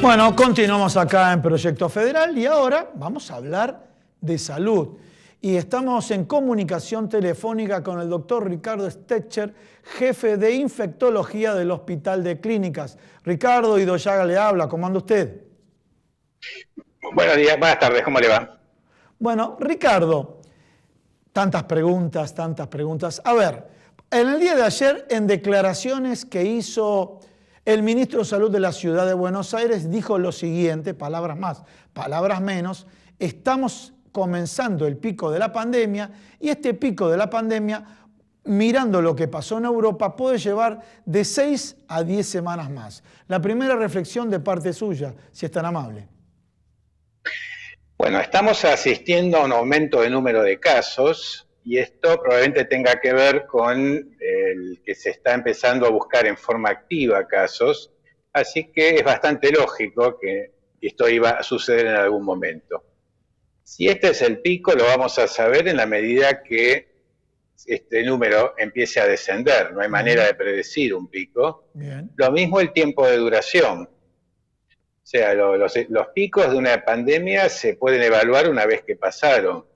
Bueno, continuamos acá en Proyecto Federal y ahora vamos a hablar de salud. Y estamos en comunicación telefónica con el doctor Ricardo Stecher, jefe de infectología del Hospital de Clínicas. Ricardo, Ido Llaga le habla, ¿cómo anda usted? Buenos días, buenas tardes, ¿cómo le va? Bueno, Ricardo, tantas preguntas. A ver, en el día de ayer, en declaraciones que hizo el ministro de Salud de la Ciudad de Buenos Aires, dijo lo siguiente, palabras más, palabras menos: estamos comenzando el pico de la pandemia y este pico de la pandemia, mirando lo que pasó en Europa, puede llevar de 6 a 10 semanas más. La primera reflexión de parte suya, si es tan amable. Bueno, estamos asistiendo a un aumento de número de casos y esto probablemente tenga que ver con el que se está empezando a buscar en forma activa casos, así que es bastante lógico que esto iba a suceder en algún momento. Si este es el pico, lo vamos a saber en la medida que este número empiece a descender. No hay manera de predecir un pico. Bien. Lo mismo el tiempo de duración. O sea, los picos de una pandemia se pueden evaluar una vez que pasaron.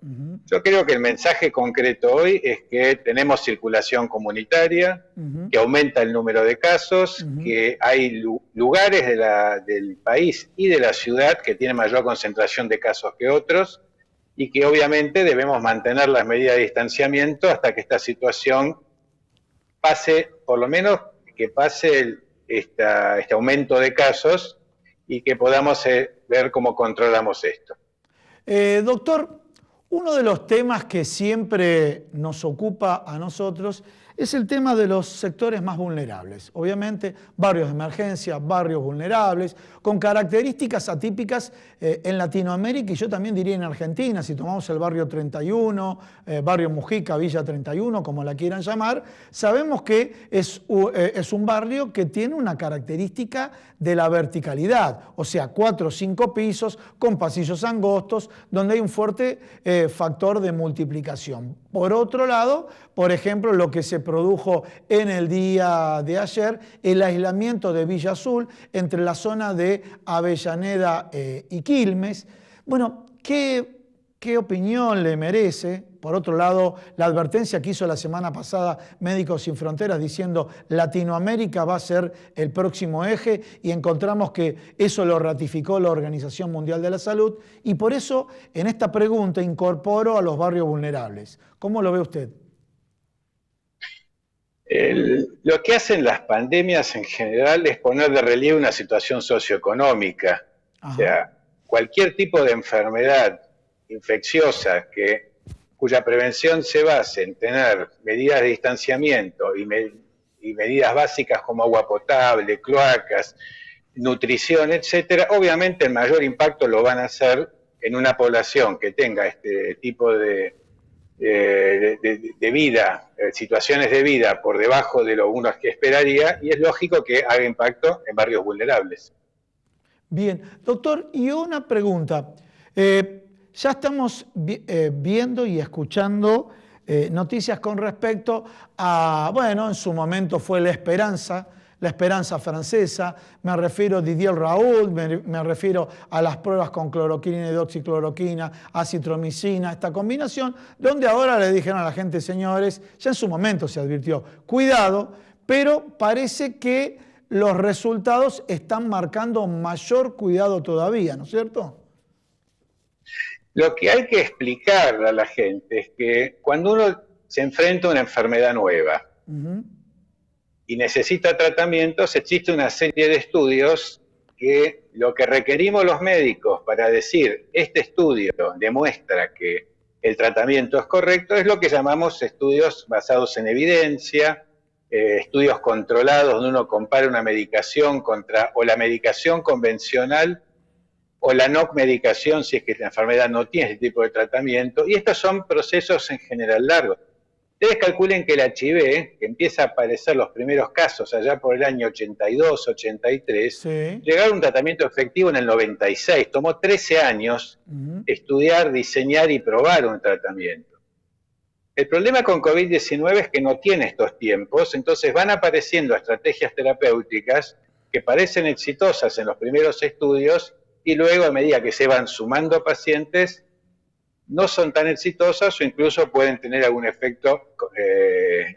Yo creo que el mensaje concreto hoy es que tenemos circulación comunitaria, que aumenta el número de casos, que hay lugares del país y de la ciudad que tienen mayor concentración de casos que otros, y que obviamente debemos mantener las medidas de distanciamiento hasta que esta situación pase, por lo menos que pase este aumento de casos, y que podamos ver cómo controlamos esto. Doctor, uno de los temas que siempre nos ocupa a nosotros es el tema de los sectores más vulnerables. Obviamente, barrios de emergencia, barrios vulnerables, con características atípicas en Latinoamérica y yo también diría en Argentina. Si tomamos el barrio 31, barrio Mujica, Villa 31, como la quieran llamar, sabemos que es un barrio que tiene una característica de la verticalidad, o sea, 4 o 5 pisos con pasillos angostos, donde hay un fuerte factor de multiplicación. Por otro lado, por ejemplo, lo que se produjo en el día de ayer, el aislamiento de Villa Azul entre la zona de Avellaneda y Quilmes. Bueno, ¿qué opinión le merece? Por otro lado, la advertencia que hizo la semana pasada Médicos Sin Fronteras diciendo Latinoamérica va a ser el próximo eje, y encontramos que eso lo ratificó la Organización Mundial de la Salud, y por eso en esta pregunta incorporo a los barrios vulnerables. ¿Cómo lo ve usted? Lo que hacen las pandemias en general es poner de relieve una situación socioeconómica. Ajá. O sea, cualquier tipo de enfermedad infecciosa cuya prevención se base en tener medidas de distanciamiento y medidas básicas como agua potable, cloacas, nutrición, etcétera, obviamente el mayor impacto lo van a hacer en una población que tenga este tipo de vida, situaciones de vida por debajo de lo uno que esperaría, y es lógico que haga impacto en barrios vulnerables. Bien, doctor, y una pregunta. Ya estamos viendo y escuchando noticias con respecto a, bueno, en su momento fue la esperanza francesa, me refiero a Didier Raoult, me refiero a las pruebas con cloroquina y doxicloroquina, acitromicina, esta combinación, donde ahora le dijeron a la gente, señores, ya en su momento se advirtió, cuidado, pero parece que los resultados están marcando mayor cuidado todavía, ¿no es cierto? Lo que hay que explicar a la gente es que cuando uno se enfrenta a una enfermedad nueva y necesita tratamientos, existe una serie de estudios que lo que requerimos los médicos para decir este estudio demuestra que el tratamiento es correcto, es lo que llamamos estudios basados en evidencia, estudios controlados donde uno compara una medicación contra o la medicación convencional o la no medicación si es que la enfermedad no tiene ese tipo de tratamiento, y estos son procesos en general largos. Ustedes calculen que el HIV, que empieza a aparecer los primeros casos allá por el año 82, 83, sí, llegaron a un tratamiento efectivo en el 96, tomó 13 años estudiar, diseñar y probar un tratamiento. El problema con COVID-19 es que no tiene estos tiempos, entonces van apareciendo estrategias terapéuticas que parecen exitosas en los primeros estudios y luego a medida que se van sumando pacientes no son tan exitosas o incluso pueden tener algún efecto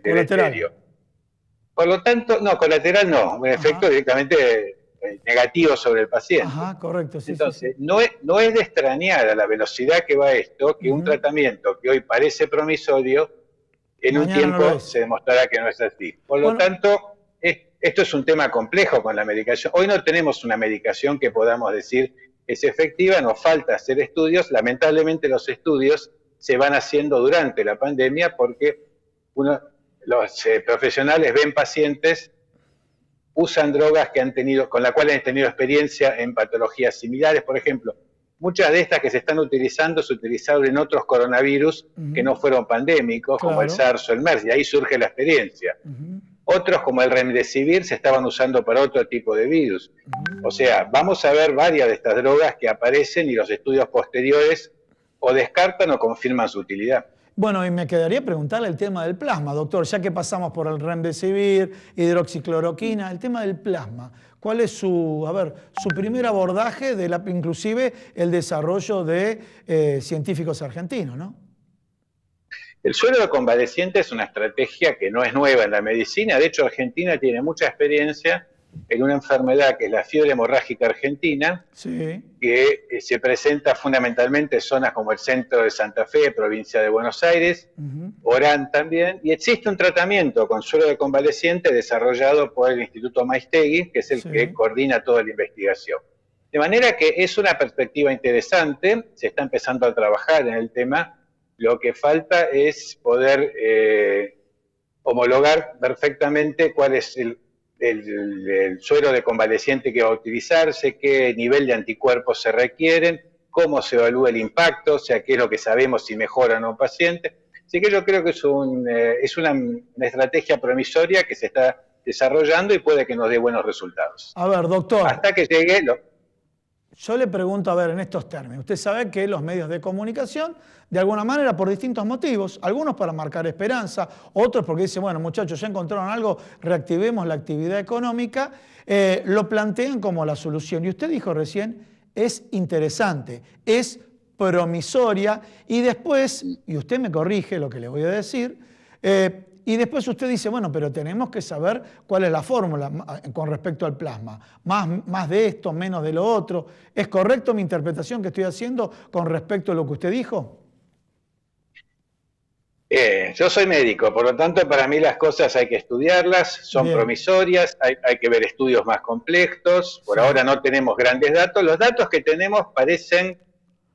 deleterio. Por lo tanto, no, colateral no, un efecto directamente negativo sobre el paciente. Ajá, correcto. Sí, entonces, sí. No es de extrañar a la velocidad que va esto, que un tratamiento que hoy parece promisorio, en un tiempo se demostrará que no es así. Por lo tanto, esto es un tema complejo con la medicación. Hoy no tenemos una medicación que podamos decir es efectiva, nos falta hacer estudios. Lamentablemente los estudios se van haciendo durante la pandemia porque los profesionales ven pacientes, usan drogas con las cuales han tenido experiencia en patologías similares. Por ejemplo, muchas de estas que se están utilizando se utilizaron en otros coronavirus que no fueron pandémicos, como el SARS o el MERS, y ahí surge la experiencia. Otros, como el Remdesivir, se estaban usando para otro tipo de virus. O sea, vamos a ver varias de estas drogas que aparecen y los estudios posteriores o descartan o confirman su utilidad. Bueno, y me quedaría preguntarle el tema del plasma, doctor, ya que pasamos por el Remdesivir, hidroxicloroquina, el tema del plasma. ¿Cuál es su primer abordaje, inclusive el desarrollo de científicos argentinos, ¿no? El suero de convaleciente es una estrategia que no es nueva en la medicina. De hecho, Argentina tiene mucha experiencia en una enfermedad que es la fiebre hemorrágica argentina, que se presenta fundamentalmente en zonas como el centro de Santa Fe, provincia de Buenos Aires, Orán también, y existe un tratamiento con suero de convaleciente desarrollado por el Instituto Maistegui, que es el que coordina toda la investigación. De manera que es una perspectiva interesante, se está empezando a trabajar en el tema. Lo que falta es poder homologar perfectamente cuál es el suero de convaleciente que va a utilizarse, qué nivel de anticuerpos se requieren, cómo se evalúa el impacto, o sea, qué es lo que sabemos si mejora o no paciente. Así que yo creo que es una estrategia promisoria que se está desarrollando y puede que nos dé buenos resultados. A ver, doctor. Hasta que llegue... Yo le pregunto, en estos términos, usted sabe que los medios de comunicación, de alguna manera, por distintos motivos, algunos para marcar esperanza, otros porque dicen, bueno, muchachos, ya encontraron algo, reactivemos la actividad económica, lo plantean como la solución. Y usted dijo recién, es interesante, es promisoria, y después, y usted me corrige lo que le voy a decir, y después usted dice, bueno, pero tenemos que saber cuál es la fórmula con respecto al plasma. Más de esto, menos de lo otro. ¿Es correcto mi interpretación que estoy haciendo con respecto a lo que usted dijo? Yo soy médico, por lo tanto para mí las cosas hay que estudiarlas, son promisorias, hay que ver estudios más complejos. Por ahora no tenemos grandes datos. Los datos que tenemos parecen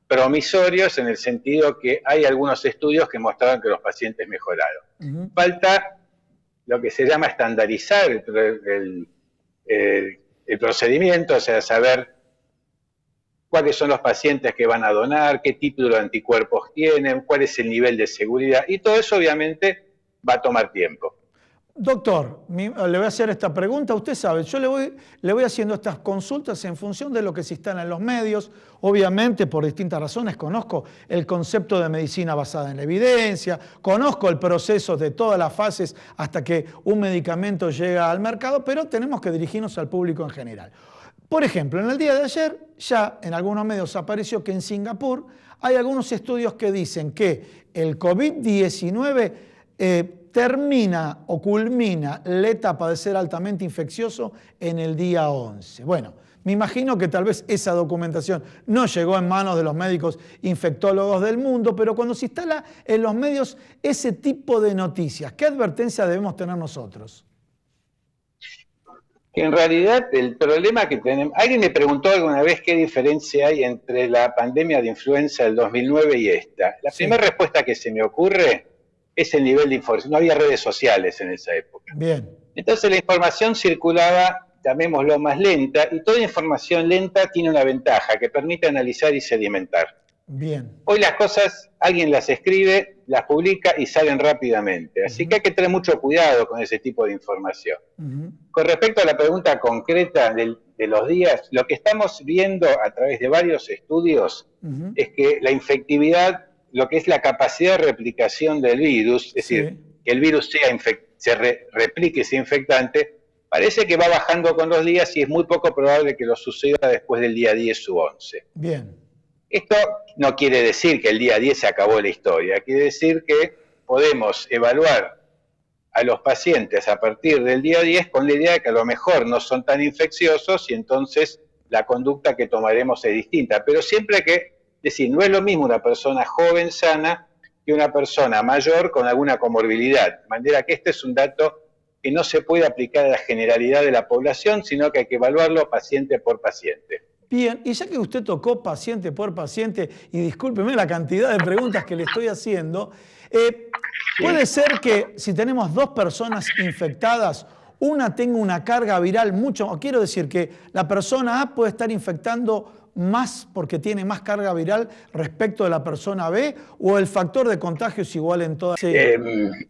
promisorios en el sentido que hay algunos estudios que mostraban que los pacientes mejoraron. Falta lo que se llama estandarizar el procedimiento, o sea, saber cuáles son los pacientes que van a donar, qué tipo de anticuerpos tienen, cuál es el nivel de seguridad, y todo eso obviamente va a tomar tiempo. Doctor, le voy a hacer esta pregunta. Usted sabe, yo le voy haciendo estas consultas en función de lo que se instala en los medios. Obviamente, por distintas razones, conozco el concepto de medicina basada en la evidencia, conozco el proceso de todas las fases hasta que un medicamento llega al mercado, pero tenemos que dirigirnos al público en general. Por ejemplo, en el día de ayer, ya en algunos medios apareció que en Singapur hay algunos estudios que dicen que el COVID-19 termina o culmina la etapa de ser altamente infeccioso en el día 11. Bueno, me imagino que tal vez esa documentación no llegó en manos de los médicos infectólogos del mundo, pero cuando se instala en los medios ese tipo de noticias, ¿qué advertencia debemos tener nosotros? En realidad, el problema que tenemos... Alguien me preguntó alguna vez qué diferencia hay entre la pandemia de influenza del 2009 y esta. La primera respuesta que se me ocurre es el nivel de información. No había redes sociales en esa época. Bien. Entonces la información circulaba, llamémoslo, más lenta, y toda información lenta tiene una ventaja, que permite analizar y sedimentar. Bien. Hoy las cosas, alguien las escribe, las publica y salen rápidamente. Así que hay que tener mucho cuidado con ese tipo de información. Con respecto a la pregunta concreta de los días, lo que estamos viendo a través de varios estudios es que la infectividad, lo que es la capacidad de replicación del virus, es decir, que el virus se replique, sea infectante, parece que va bajando con los días y es muy poco probable que lo suceda después del día 10 u 11. Bien. Esto no quiere decir que el día 10 se acabó la historia, quiere decir que podemos evaluar a los pacientes a partir del día 10 con la idea de que a lo mejor no son tan infecciosos y entonces la conducta que tomaremos es distinta. Pero siempre hay que decir, no es lo mismo una persona joven, sana, que una persona mayor con alguna comorbilidad. De manera que este es un dato que no se puede aplicar a la generalidad de la población, sino que hay que evaluarlo paciente por paciente. Bien, y ya que usted tocó paciente por paciente, y discúlpeme la cantidad de preguntas que le estoy haciendo, puede ser que si tenemos dos personas infectadas, una tenga una carga viral mucho, quiero decir que la persona A puede estar infectando más porque tiene más carga viral respecto de la persona B, o el factor de contagio es igual en todas. Sí.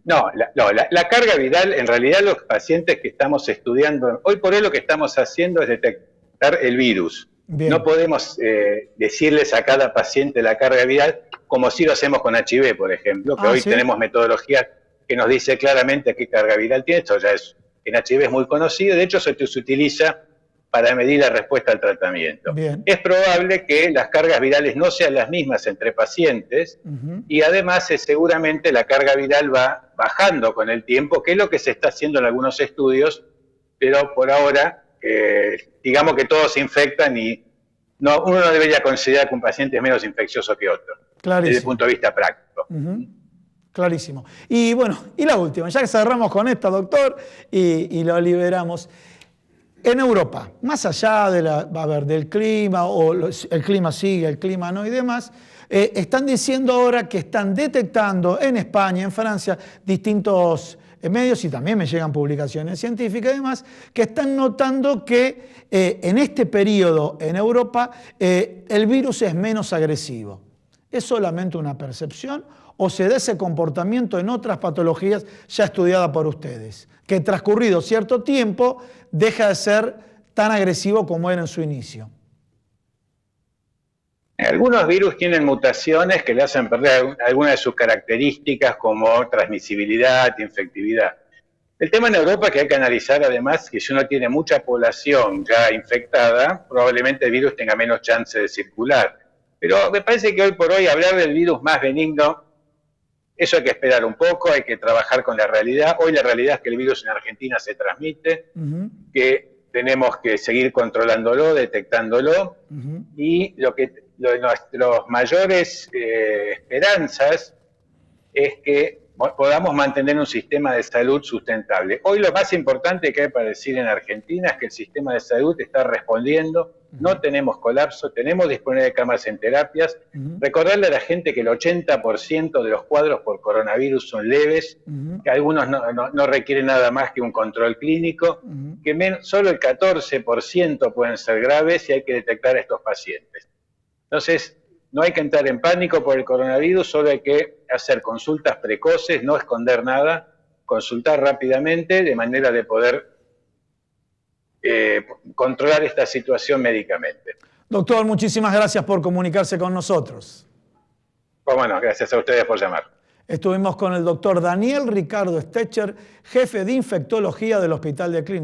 La carga viral, en realidad los pacientes que estamos estudiando, hoy por hoy lo que estamos haciendo es detectar el virus. Bien. No podemos decirles a cada paciente la carga viral como si lo hacemos con HIV, por ejemplo, que hoy ¿sí? Tenemos metodología que nos dice claramente qué carga viral tiene. Esto ya es, en HIV es muy conocido, de hecho se utiliza para medir la respuesta al tratamiento. Bien. Es probable que las cargas virales no sean las mismas entre pacientes y además seguramente la carga viral va bajando con el tiempo, que es lo que se está haciendo en algunos estudios, pero por ahora digamos que todos se infectan y uno no debería considerar que un paciente es menos infeccioso que otro, desde el punto de vista práctico. Clarísimo. Y bueno, y la última, ya que cerramos con esta, doctor, y lo liberamos. En Europa, más allá de del clima, o el clima sigue, el clima no y demás, están diciendo ahora que están detectando en España, en Francia, distintos medios, y también me llegan publicaciones científicas y demás, que están notando que en este periodo en Europa el virus es menos agresivo. ¿Es solamente una percepción o se da ese comportamiento en otras patologías ya estudiadas por ustedes? Que transcurrido cierto tiempo deja de ser tan agresivo como era en su inicio. Algunos virus tienen mutaciones que le hacen perder algunas de sus características como transmisibilidad, infectividad. El tema en Europa que hay que analizar además que si uno tiene mucha población ya infectada, probablemente el virus tenga menos chance de circular. Pero me parece que hoy por hoy hablar del virus más benigno, eso hay que esperar un poco, hay que trabajar con la realidad. Hoy la realidad es que el virus en Argentina se transmite, que tenemos que seguir controlándolo, detectándolo, y los mayores esperanzas es que podamos mantener un sistema de salud sustentable. Hoy lo más importante que hay para decir en Argentina es que el sistema de salud está respondiendo, no tenemos colapso, tenemos disponible de camas en terapias. Recordarle a la gente que el 80% de los cuadros por coronavirus son leves, que algunos no requieren nada más que un control clínico, que solo el 14% pueden ser graves y hay que detectar a estos pacientes. Entonces, no hay que entrar en pánico por el coronavirus, solo hay que hacer consultas precoces, no esconder nada, consultar rápidamente de manera de poder controlar esta situación médicamente. Doctor, muchísimas gracias por comunicarse con nosotros. Bueno, gracias a ustedes por llamar. Estuvimos con el doctor Daniel Ricardo Stecher, jefe de infectología del Hospital de Clínica.